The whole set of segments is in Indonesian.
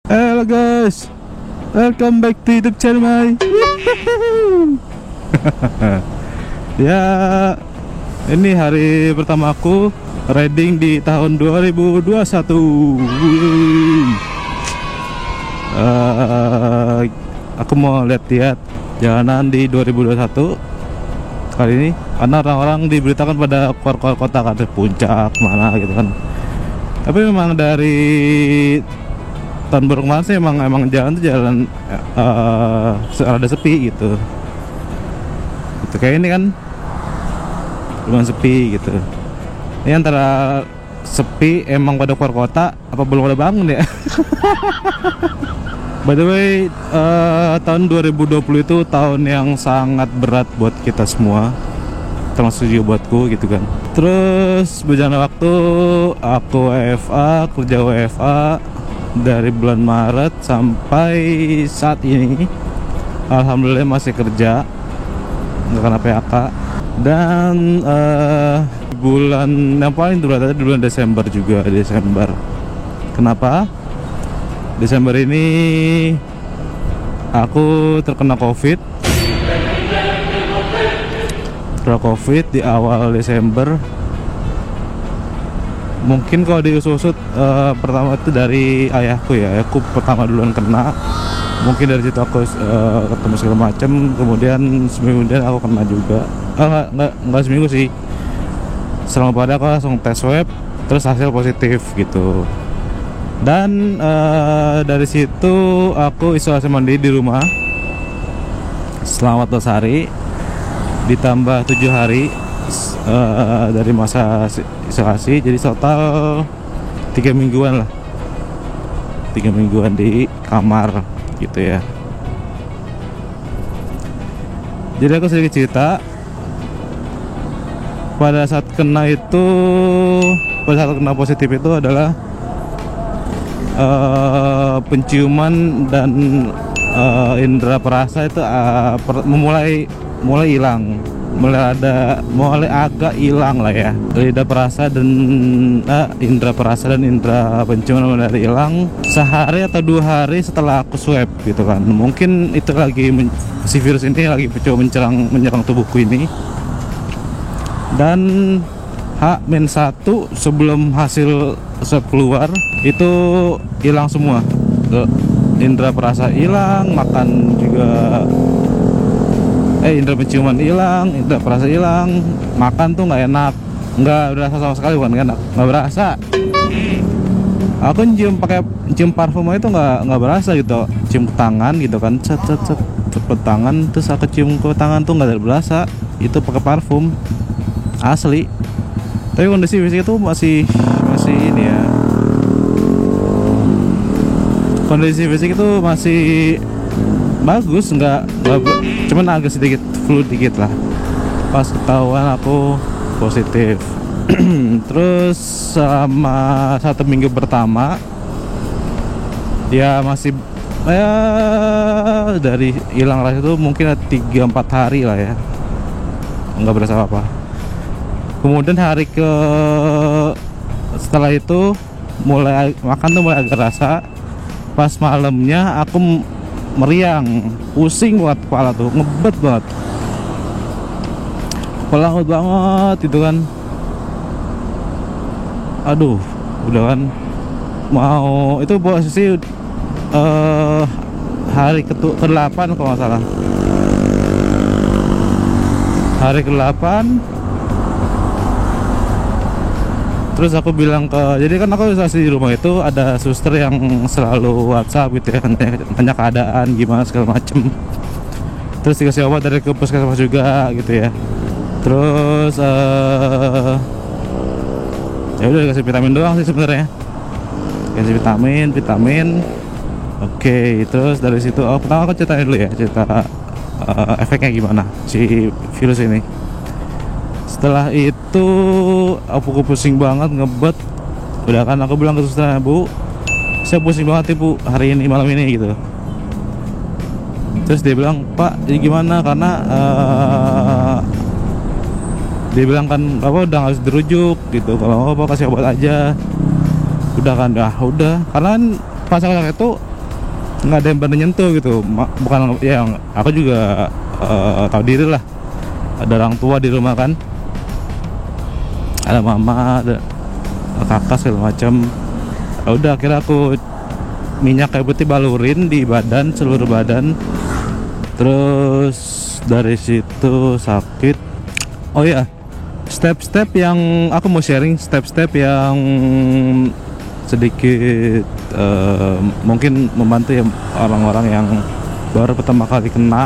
Halo guys, welcome back to YouTube channel my. Ya, ini hari pertama aku riding di tahun 2021. Aku mau lihat-lihat jalanan di 2021 kali ini, karena orang-orang diberitakan pada keluar kota, kan puncak mana gitu kan. Tapi memang dari tahun baru kemarin sih emang jalan tuh jalan ada sepi gitu. Itu kayak ini kan lumayan sepi gitu. Ini antara sepi emang pada keluar kota apa belum pada bangun ya. By the way, tahun 2020 itu tahun yang sangat berat buat kita semua, termasuk juga buatku gitu kan. Terus berjalan waktu aku WFA, kerja WFA dari bulan Maret sampai saat ini. Alhamdulillah masih kerja, nggak kena PHK. Dan bulan yang paling berat di bulan Desember juga. Kenapa? Desember ini aku terkena COVID di awal Desember. Mungkin kalau diusut-usut pertama itu dari ayahku ya. Ayahku pertama duluan kena. Mungkin dari situ aku ketemu segala macam. Kemudian seminggu kemudian aku kena juga. Enggak seminggu sih. Selama pada aku langsung tes swab, terus hasil positif gitu. Dan dari situ aku isolasi mandiri di rumah selama 14 hari, ditambah 7 hari dari masa isolasi, jadi total 3 mingguan lah. 3 mingguan di kamar gitu ya. Jadi aku sedikit cerita. Pada saat kena positif itu adalah penciuman dan indera perasa itu mulai hilang, mulai agak hilang lah ya. Lidah perasa dan indera perasa dan indera penciuman mulai hilang sehari atau 2 hari setelah aku swab gitu kan. Mungkin itu lagi si virus ini lagi mencoba menyerang tubuhku ini. Dan H-1 sebelum hasil swab keluar itu hilang semua. Indera perasa hilang, makan juga indera penciuman hilang, indera perasa hilang, makan tuh nggak enak, nggak berasa sama sekali, bukan enak, nggak berasa. Aku cium parfum itu nggak berasa gitu, cium ke tangan gitu kan, cet ke tangan, terus aku cium ke tangan tuh nggak berasa, itu pakai parfum asli. Tapi kondisi fisik itu masih ini ya. Kondisi fisik itu masih bagus, cuman agak sedikit flu dikit lah pas ketahuan aku positif. Terus selama 1 minggu pertama ya masih dari hilang rasa itu mungkin 3-4 hari lah ya, nggak berasa apa. Kemudian setelah itu mulai makan tuh mulai agak rasa. Pas malamnya aku meriang, pusing banget kepala tuh, ngebet banget, kepala ngebet banget itu kan. Aduh, udah kan mau itu posisi hari ke-8 kalau nggak salah. Hari ke-8. Terus aku bilang jadi kan aku isolasi di rumah itu ada suster yang selalu WhatsApp gitu ya, tanya keadaan gimana segala macem. Terus dikasih obat dari puskesmas juga gitu ya. Terus ya udah dikasih vitamin doang sih sebenarnya. Kasih vitamin. Oke, terus dari situ pertama aku ceritain dulu ya, cerita efeknya gimana si virus ini. Setelah itu aku pusing banget, ngebet. Udah kan aku bilang ke susternya, "Bu, saya pusing banget ibu hari ini, malam ini," gitu. Terus dia bilang, "Pak, jadi gimana?" Karena dia bilang kan apa udah harus dirujuk gitu, kalau apa kasih obat aja. Udah kan, udah karena pas itu nggak ada yang berani nyentuh gitu. Bukan ya, aku juga tahu diri lah, ada orang tua di rumah kan, ada mama, ada kakak segala macam. Udah akhirnya aku minyak kayu putih balurin di badan, seluruh badan. Terus dari situ sakit. Oh ya, step-step yang aku mau sharing, step-step yang sedikit mungkin membantu ya orang-orang yang baru pertama kali kena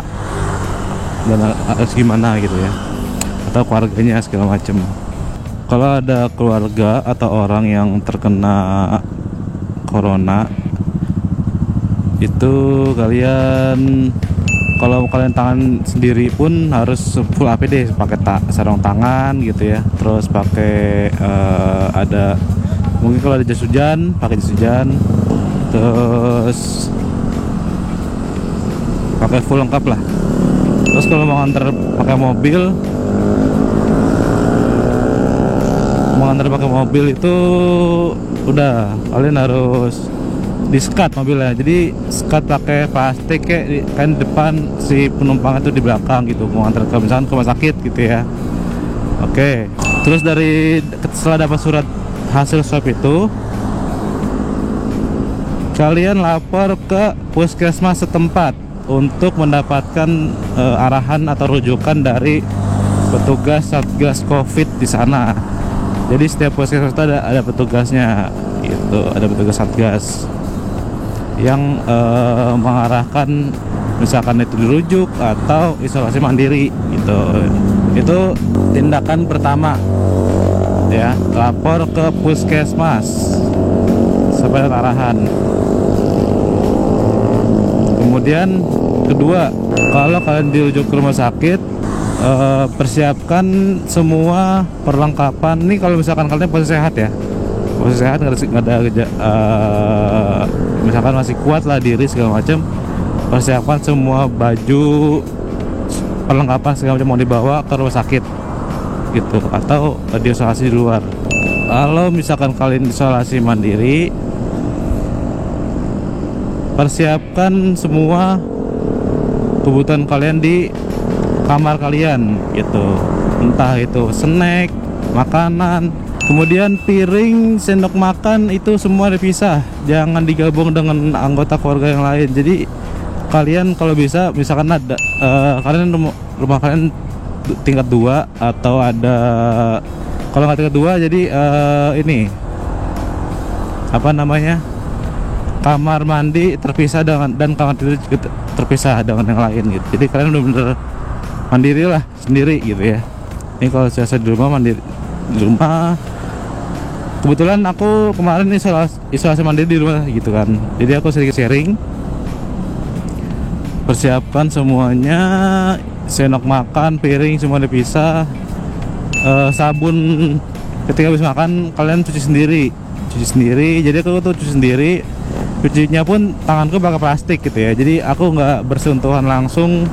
dan harus gimana gitu ya, atau keluarganya segala macam. Kalau ada keluarga atau orang yang terkena corona, itu kalian, kalau kalian tangan sendiri pun harus full APD, pakai sarung tangan gitu ya. Terus pakai ada, mungkin kalau ada jas hujan pakai jas hujan. Terus pakai full lengkap lah. Terus kalau mau antar pakai mobil, itu udah kalian harus di-skat mobilnya. Jadi skat pakai plastik kayak kan depan, si penumpang itu di belakang gitu, mau antar ke misalkan ke rumah sakit gitu ya. Oke. Terus setelah dapat surat hasil swab itu, kalian lapor ke puskesmas setempat untuk mendapatkan arahan atau rujukan dari petugas Satgas Covid di sana. Jadi setiap puskesmas itu ada petugasnya gitu, ada petugas Satgas yang mengarahkan, misalkan itu dirujuk atau isolasi mandiri gitu. Itu tindakan pertama ya, lapor ke puskesmas sampai ada arahan. Kemudian kedua, kalau kalian dirujuk ke rumah sakit, persiapkan semua perlengkapan. Ini kalau misalkan kalian posisi sehat ya, posisi sehat, nggak ada misalkan masih kuat lah diri segala macam, persiapkan semua baju, perlengkapan segala macam mau dibawa ke rumah sakit gitu, atau diisolasi di luar. Kalau misalkan kalian isolasi mandiri, persiapkan semua kebutuhan kalian di kamar kalian gitu, entah itu snack, makanan, kemudian piring, sendok makan, itu semua dipisah, jangan digabung dengan anggota keluarga yang lain. Jadi kalian kalau bisa, misalkan ada kalian rumah kalian tingkat 2 atau ada, kalau nggak tingkat 2 jadi ini apa namanya, kamar mandi terpisah dan kamar tidur juga terpisah dengan yang lain gitu. Jadi kalian benar-benar mandiri lah, sendiri gitu ya. Ini kalau saya di rumah, mandiri di rumah. Kebetulan aku kemarin isolasi mandiri di rumah gitu kan, jadi aku sedikit sharing. Persiapkan semuanya, sendok makan, piring semua dipisah. Sabun ketika habis makan kalian cuci sendiri. Jadi aku tuh cuci sendiri, cucinya pun tanganku pakai plastik gitu ya. Jadi aku nggak bersentuhan langsung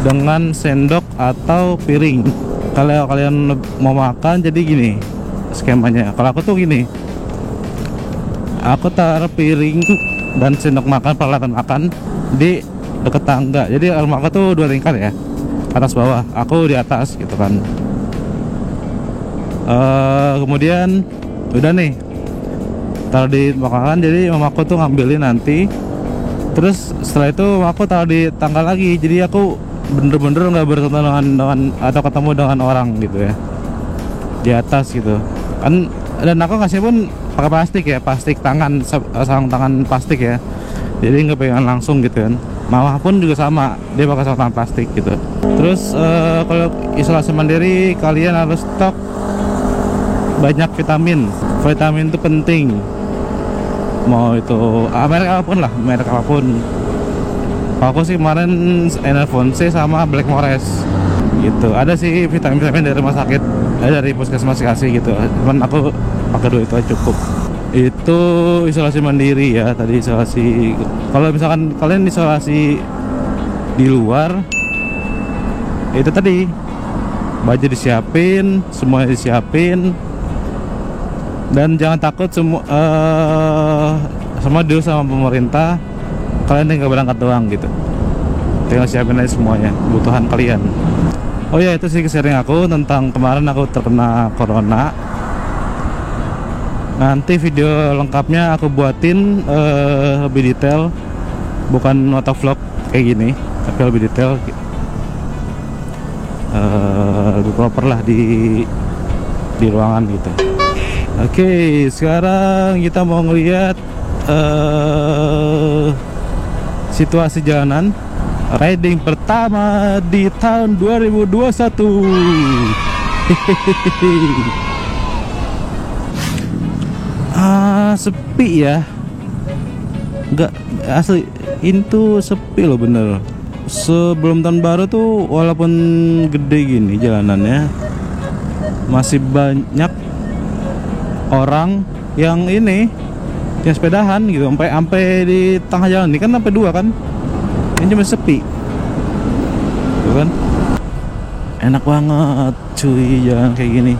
dengan sendok atau piring. Kalau kalian mau makan, jadi gini skemanya. Kalau aku tuh gini, aku taruh piring dan sendok makan, peralatan makan di deket tangga. Jadi rumah aku tuh 2 tingkat ya, atas bawah, aku di atas gitu kan. Kemudian udah nih, taruh di makanan, jadi mamaku tuh ngambilin nanti. Terus setelah itu aku taruh di tangga lagi, jadi aku bener-bener nggak bersentuhan dengan atau ketemu dengan orang gitu ya, di atas gitu kan. Dan aku kasih pun pakai plastik ya, plastik tangan, sarung tangan plastik ya, jadi nggak pegangan langsung gitu kan. Mama pun juga sama, dia pakai sarung tangan plastik gitu. Terus kalau isolasi mandiri, kalian harus stok banyak vitamin. Vitamin itu penting, mau itu merek apapun lah, merek apapun. Aku sih kemarin Enervonse sama Blackmores gitu. Ada sih vitamin-vitamin dari rumah sakit, dari puskesmas kasih gitu. Cuman aku pakai 2 itu aja cukup. Itu isolasi mandiri ya, tadi isolasi. Kalau misalkan kalian isolasi di luar, itu tadi baju disiapin, semuanya disiapin. Dan jangan takut, semua diurus sama pemerintah. kalian tinggal berangkat doang gitu, tinggal siapin aja semuanya kebutuhan kalian. Oh ya, itu sih sharing aku tentang kemarin aku terkena corona. Nanti video lengkapnya aku buatin lebih detail, bukan motovlog kayak gini, tapi lebih detail, lebih proper lah di ruangan gitu. Oke, sekarang kita mau ngeliat situasi jalanan riding pertama di tahun 2021. Sepi ya, nggak asli, itu sepi loh bener. Sebelum tahun baru tuh walaupun gede gini jalanannya, masih banyak orang yang ini, yang sepedahan gitu, sampai di tengah jalan ini kan sampai dua kan, ini cuma sepi, tuh kan, enak banget cuy jalan kayak gini,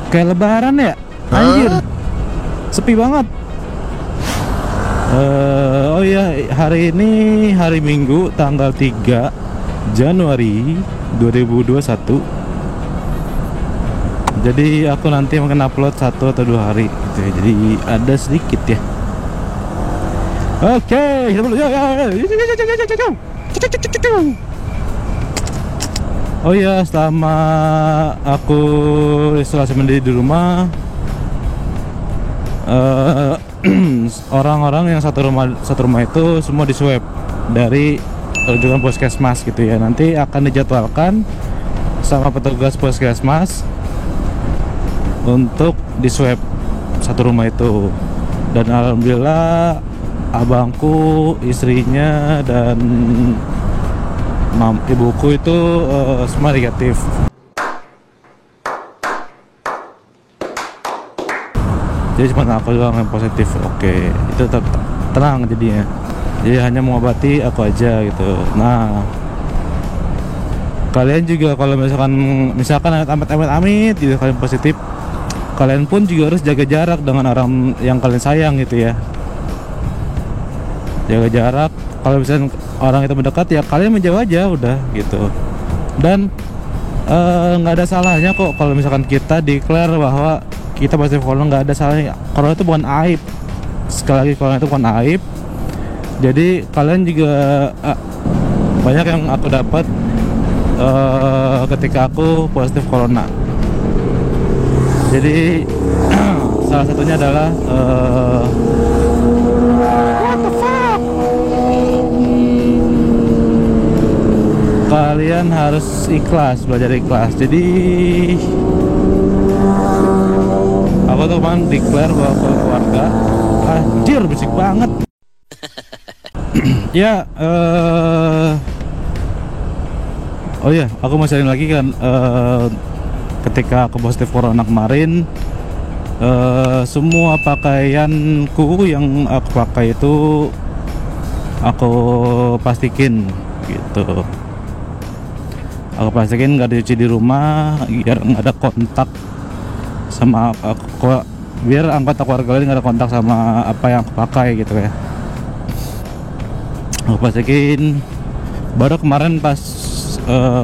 kayak lebaran ya, anjir, sepi banget. Oh iya, hari ini hari Minggu tanggal 3 Januari 2021. Jadi aku nanti mungkin upload 1 atau 2 hari gitu ya. Jadi ada sedikit ya. Oke, kita dulu. Oh iya, selama aku isolasi mandiri di rumah, orang-orang yang satu rumah itu semua di swab dari rujukan puskesmas gitu ya. Nanti akan dijadwalkan sama petugas puskesmas untuk di swab satu rumah itu. Dan alhamdulillah abangku, istrinya, dan ibuku itu semua negatif. Jadi cuma aku doang yang positif. Oke, itu tenang jadinya. Jadi hanya mengobati aku aja gitu. Nah, kalian juga kalau misalkan amit gitu kalian positif, kalian pun juga harus jaga jarak dengan orang yang kalian sayang gitu ya. Jaga jarak. Kalau misalkan orang itu mendekat ya kalian menjauh aja udah gitu. Dan nggak ada salahnya kok kalau misalkan kita declare bahwa kita positif corona, nggak ada salahnya. Corona itu bukan aib. Sekali lagi, corona itu bukan aib. Jadi kalian juga banyak yang aku dapat ketika aku positif corona. Jadi salah satunya adalah what the fuck? Kalian harus ikhlas, belajar ikhlas. Jadi aku tuh kemarin declare bahwa keluarga, anjir berisik banget. Ya, oh iya, aku mau sharing lagi kan, ketika aku positif corona kemarin, semua pakaianku yang aku pakai itu aku plastikin gitu. Aku plastikin, nggak dicuci di rumah biar nggak ada kontak sama aku, biar anggota keluarga ini nggak ada kontak sama apa yang aku pakai gitu ya. Aku plastikin. Baru kemarin pas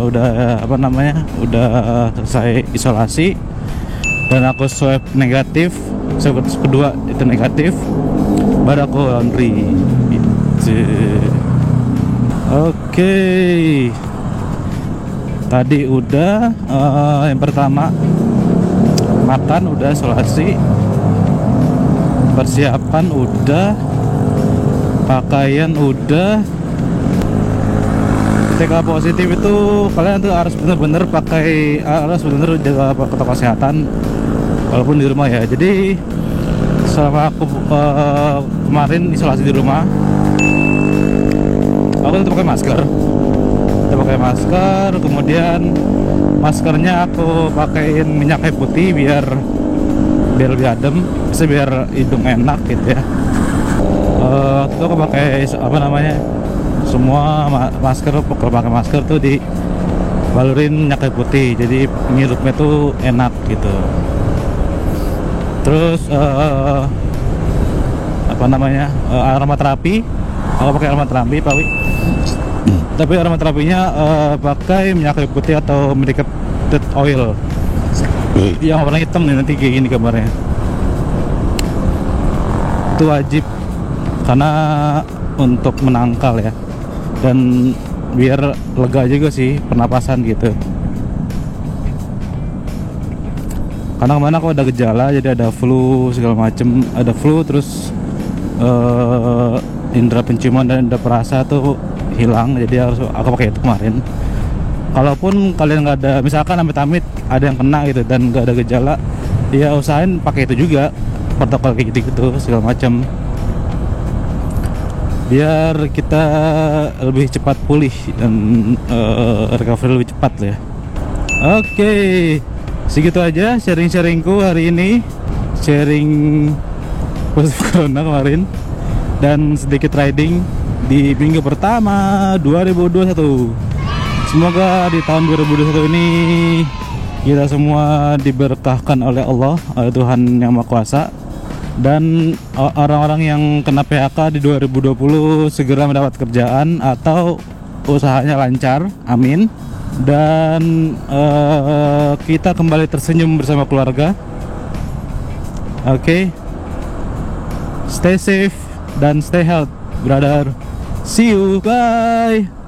udah udah selesai isolasi dan aku swab negatif, swab kedua itu negatif, baru aku laundry gitu. Oke. Tadi udah yang pertama makan udah, isolasi, persiapan udah, pakaian udah. Ketika positif itu kalian tuh harus bener-bener harus bener-bener jaga protokol kesehatan walaupun di rumah ya. Jadi selama aku kemarin isolasi di rumah, aku tetap pakai masker, kemudian maskernya aku pakein minyak kayu putih biar lebih adem, bisa biar hidung enak gitu ya. Itu aku pakai semua masker, kalau pakai masker tuh dibalurin minyak kayu putih, jadi ngirupnya tuh enak gitu. Terus aromaterapi Aku pakai aromaterapi, Pak Wi. Tapi aromaterapinya pakai minyak kayu putih atau medicated oil. Yang warna hitam nih, nanti kayak gini gambarnya. Itu wajib karena untuk menangkal ya, dan biar lega juga sih pernapasan gitu. Karena kemana aku ada gejala, jadi ada flu segala macem, ada flu terus indera penciuman dan indera perasa tuh hilang, jadi harus aku pakai itu kemarin. Kalaupun kalian nggak ada, misalkan amit-amit ada yang kena gitu dan nggak ada gejala, ya usahain pakai itu juga, protokol kayak gitu segala macam, biar kita lebih cepat pulih dan recovery lebih cepat lah ya. Oke, segitu aja sharing-sharingku hari ini, sharing positif corona kemarin dan sedikit riding di minggu pertama 2021. Semoga di tahun 2021 ini kita semua diberkahkan oleh Allah, oleh Tuhan Yang Maha Kuasa, dan orang-orang yang kena PHK di 2020 segera mendapat kerjaan atau usahanya lancar, amin. Dan kita kembali tersenyum bersama keluarga. Oke. Stay safe dan stay healthy, brother. See you, bye.